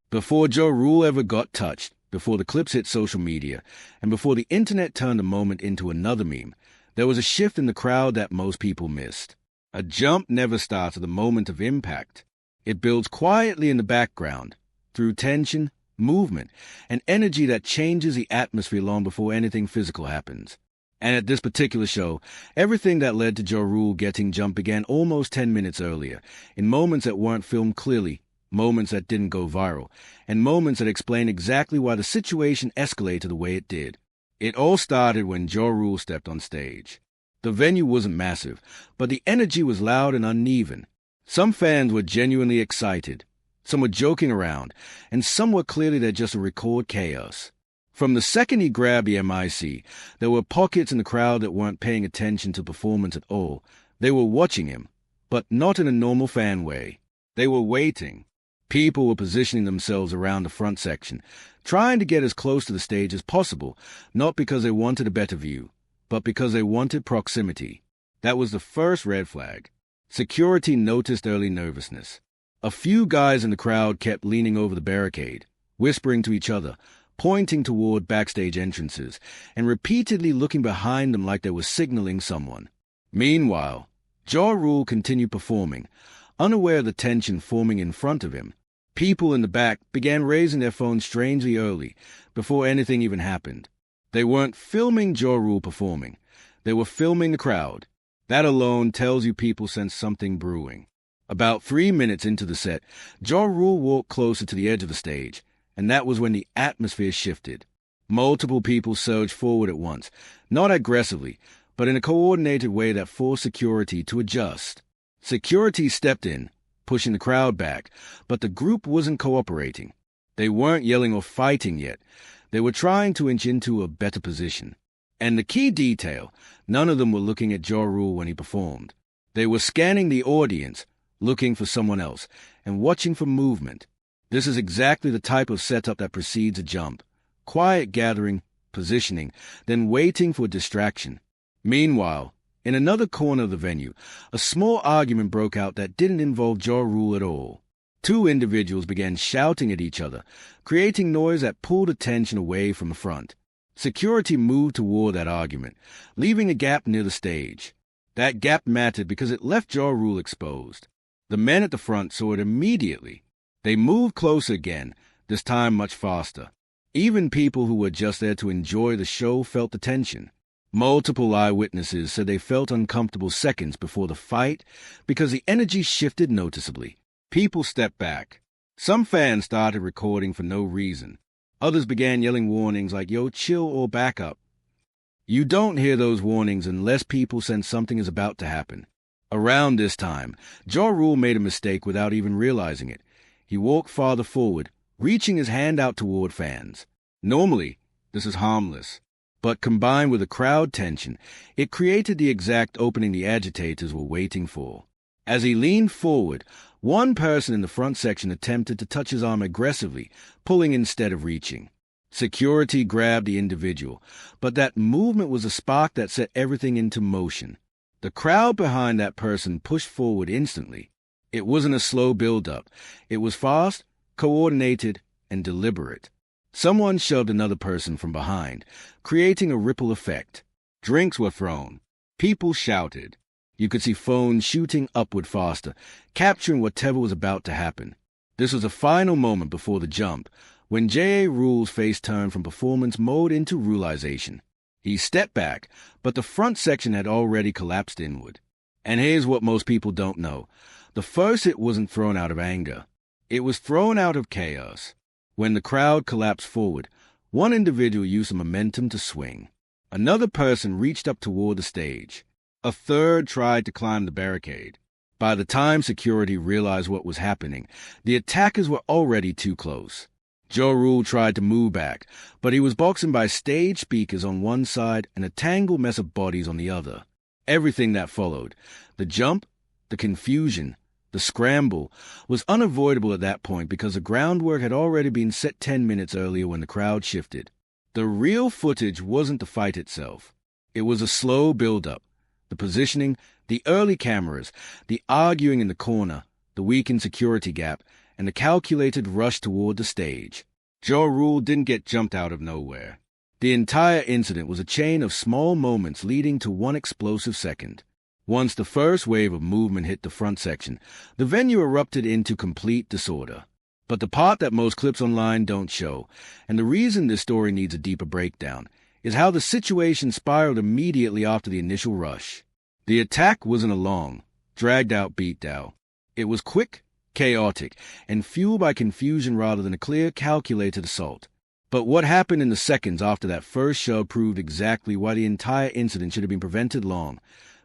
Before Ja Rule ever got touched, before the clips hit social media, and before the internet turned a moment into another meme, there was a shift in the crowd that most people missed. A jump never starts at the moment of impact. It builds quietly in the background, through tension, movement, and energy that changes the atmosphere long before anything physical happens. And at this particular show, everything that led to Ja Rule getting jumped began almost 10 minutes earlier, in moments that weren't filmed clearly, moments that didn't go viral, and moments that explain exactly why the situation escalated the way it did. It all started when Ja Rule stepped on stage. The venue wasn't massive, but the energy was loud and uneven. Some fans were genuinely excited, some were joking around, and some were clearly there just to record chaos. From the second he grabbed the MIC, there were pockets in the crowd that weren't paying attention to the performance at all. They were watching him, but not in a normal fan way. They were waiting. People were positioning themselves around the front section, trying to get as close to the stage as possible, not because they wanted a better view, but because they wanted proximity. That was the first red flag. Security noticed early nervousness. A few guys in the crowd kept leaning over the barricade, whispering to each other, pointing toward backstage entrances, and repeatedly looking behind them like they were signaling someone. Meanwhile, Ja Rule continued performing, unaware of the tension forming in front of him. People in the back began raising their phones strangely early, before anything even happened. They weren't filming Ja Rule performing. They were filming the crowd. That alone tells you people sense something brewing. About 3 minutes into the set, Ja Rule walked closer to the edge of the stage, and that was when the atmosphere shifted. Multiple people surged forward at once, not aggressively, but in a coordinated way that forced security to adjust. Security stepped in, pushing the crowd back, but the group wasn't cooperating. They weren't yelling or fighting yet. They were trying to inch into a better position. And the key detail, none of them were looking at Ja Rule when he performed. They were scanning the audience, looking for someone else, and watching for movement. This is exactly the type of setup that precedes a jump. Quiet gathering, positioning, then waiting for a distraction. Meanwhile, in another corner of the venue, a small argument broke out that didn't involve Ja Rule at all. Two individuals began shouting at each other, creating noise that pulled attention away from the front. Security moved toward that argument, leaving a gap near the stage. That gap mattered because it left Ja Rule exposed. The men at the front saw it immediately. They moved closer again, this time much faster. Even people who were just there to enjoy the show felt the tension. Multiple eyewitnesses said they felt uncomfortable seconds before the fight because the energy shifted noticeably. People stepped back. Some fans started recording for no reason. Others began yelling warnings like, "Yo, chill or back up." You don't hear those warnings unless people sense something is about to happen. Around this time, Ja Rule made a mistake without even realizing it. He walked farther forward, reaching his hand out toward fans. Normally, this is harmless. But combined with the crowd tension, it created the exact opening the agitators were waiting for. As he leaned forward, one person in the front section attempted to touch his arm aggressively, pulling instead of reaching. Security grabbed the individual, but that movement was a spark that set everything into motion. The crowd behind that person pushed forward instantly. It wasn't a slow build-up. It was fast, coordinated, and deliberate. Someone shoved another person from behind, creating a ripple effect. Drinks were thrown. People shouted. You could see phones shooting upward faster, capturing whatever was about to happen. This was a final moment before the jump, when Ja Rule's face turned from performance mode into realization. He stepped back, but the front section had already collapsed inward. And here's what most people don't know. The first hit wasn't thrown out of anger. It was thrown out of chaos. When the crowd collapsed forward, one individual used the momentum to swing. Another person reached up toward the stage. A third tried to climb the barricade. By the time security realized what was happening, the attackers were already too close. Ja Rule tried to move back, but he was boxed by stage speakers on one side and a tangled mess of bodies on the other. Everything that followed, the jump, the confusion, the scramble, was unavoidable at that point because the groundwork had already been set 10 minutes earlier when the crowd shifted. The real footage wasn't the fight itself. It was a slow build-up. The positioning, the early cameras, the arguing in the corner, the weakened security gap, and the calculated rush toward the stage. Ja Rule didn't get jumped out of nowhere. The entire incident was a chain of small moments leading to one explosive second. Once the first wave of movement hit the front section, the venue erupted into complete disorder. But the part that most clips online don't show, and the reason this story needs a deeper breakdown, is how the situation spiraled immediately after the initial rush. The attack wasn't a long, dragged-out beatdown. It was quick, chaotic, and fueled by confusion rather than a clear, calculated assault. But what happened in the seconds after that first shove proved exactly why the entire incident should have been prevented long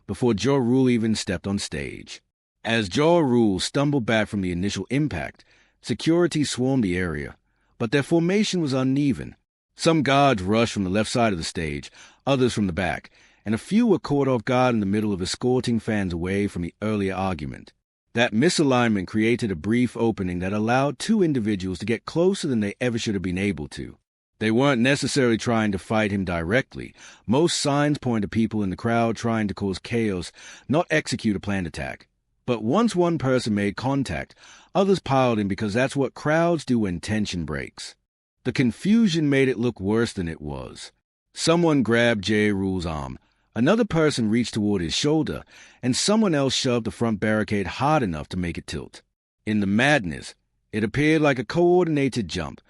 before Ja Rule even stepped on stage. As Ja Rule stumbled back from the initial impact, security swarmed the area, but their formation was uneven. Some guards rushed from the left side of the stage, others from the back, and a few were caught off guard in the middle of escorting fans away from the earlier argument. That misalignment created a brief opening that allowed two individuals to get closer than they ever should have been able to. They weren't necessarily trying to fight him directly. Most signs point to people in the crowd trying to cause chaos, not execute a planned attack. But once one person made contact, others piled in because that's what crowds do when tension breaks. The confusion made it look worse than it was. Someone grabbed Ja Rule's arm, another person reached toward his shoulder, and someone else shoved the front barricade hard enough to make it tilt. In the madness, it appeared like a coordinated jump,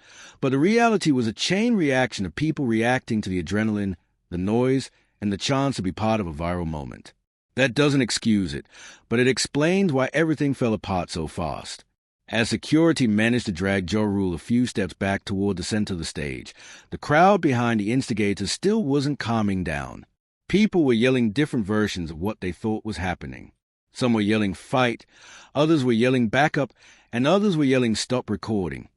but the reality was a chain reaction of people reacting to the adrenaline, the noise, and the chance to be part of a viral moment. That doesn't excuse it, but it explains why everything fell apart so fast. As security managed to drag Ja Rule a few steps back toward the center of the stage, the crowd behind the instigators still wasn't calming down. People were yelling different versions of what they thought was happening. Some were yelling fight, others were yelling back up, and others were yelling stop recording,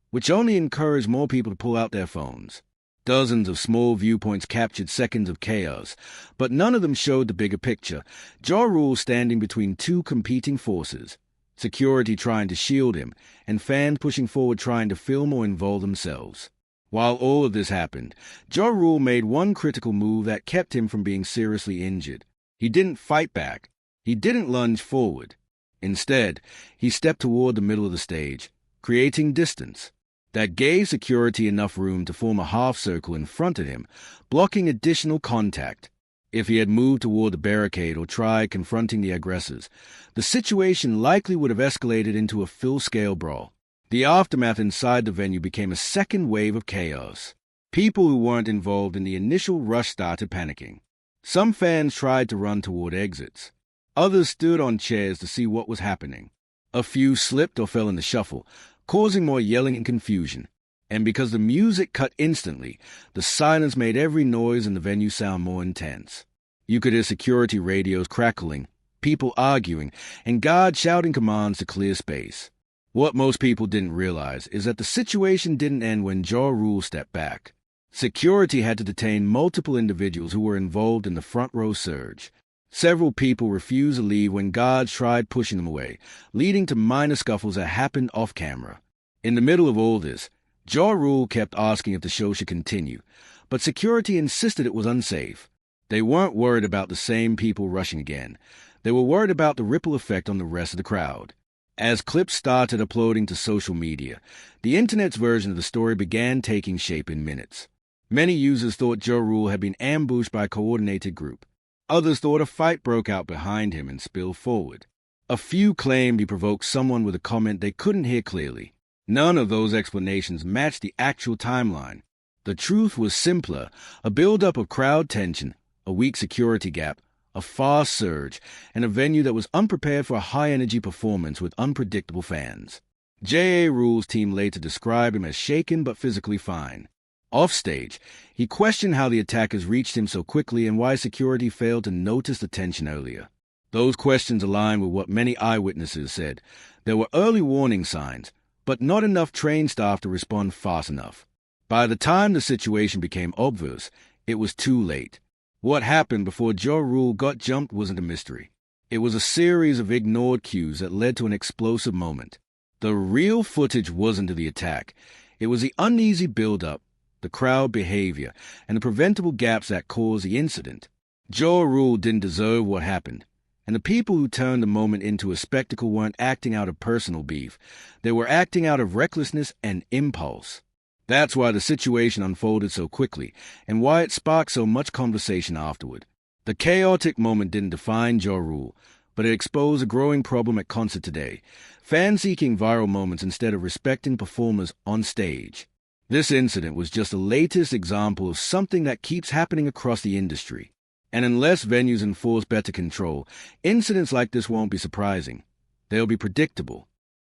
which only encouraged more people to pull out their phones. Dozens of small viewpoints captured seconds of chaos, but none of them showed the bigger picture. Ja Rule standing between two competing forces, security trying to shield him, and fans pushing forward trying to film or involve themselves. While all of this happened, Ja Rule made one critical move that kept him from being seriously injured. He didn't fight back. He didn't lunge forward. Instead, he stepped toward the middle of the stage, creating distance. That gave security enough room to form a half circle in front of him, blocking additional contact. If he had moved toward the barricade or tried confronting the aggressors, the situation likely would have escalated into a full-scale brawl. The aftermath inside the venue became a second wave of chaos. People who weren't involved in the initial rush started panicking. Some fans tried to run toward exits. Others stood on chairs to see what was happening. A few slipped or fell in the shuffle, causing more yelling and confusion. And because the music cut instantly, the silence made every noise in the venue sound more intense. You could hear security radios crackling, people arguing, and guards shouting commands to clear space. What most people didn't realize is that the situation didn't end when Ja Rule stepped back. Security had to detain multiple individuals who were involved in the front row surge. Several people refused to leave when guards tried pushing them away, leading to minor scuffles that happened off camera. In the middle of all this, Ja Rule kept asking if the show should continue, but security insisted it was unsafe. They weren't worried about the same people rushing again. They were worried about the ripple effect on the rest of the crowd. As clips started uploading to social media, the internet's version of the story began taking shape in minutes. Many users thought Ja Rule had been ambushed by a coordinated group. Others thought a fight broke out behind him and spilled forward. A few claimed he provoked someone with a comment they couldn't hear clearly. None of those explanations matched the actual timeline. The truth was simpler: a buildup of crowd tension, a weak security gap, a fast surge, and a venue that was unprepared for a high-energy performance with unpredictable fans. Ja Rule's team later described him as shaken but physically fine. Offstage, he questioned how the attackers reached him so quickly and why security failed to notice the tension earlier. Those questions align with what many eyewitnesses said. There were early warning signs, but not enough trained staff to respond fast enough. By the time the situation became obvious, it was too late. What happened before Ja Rule got jumped wasn't a mystery. It was a series of ignored cues that led to an explosive moment. The real footage wasn't of the attack. It was the uneasy build-up, the crowd behavior, and the preventable gaps that caused the incident. Ja Rule didn't deserve what happened, And the people who turned the moment into a spectacle weren't acting out of personal beef. They were acting out of recklessness and impulse. That's why the situation unfolded so quickly, and why it sparked so much conversation afterward. The chaotic moment didn't define Ja Rule, but it exposed a growing problem at concert today: fans seeking viral moments instead of respecting performers on stage. This incident was just the latest example of something that keeps happening across the industry. And unless venues enforce better control, incidents like this won't be surprising. They'll be predictable.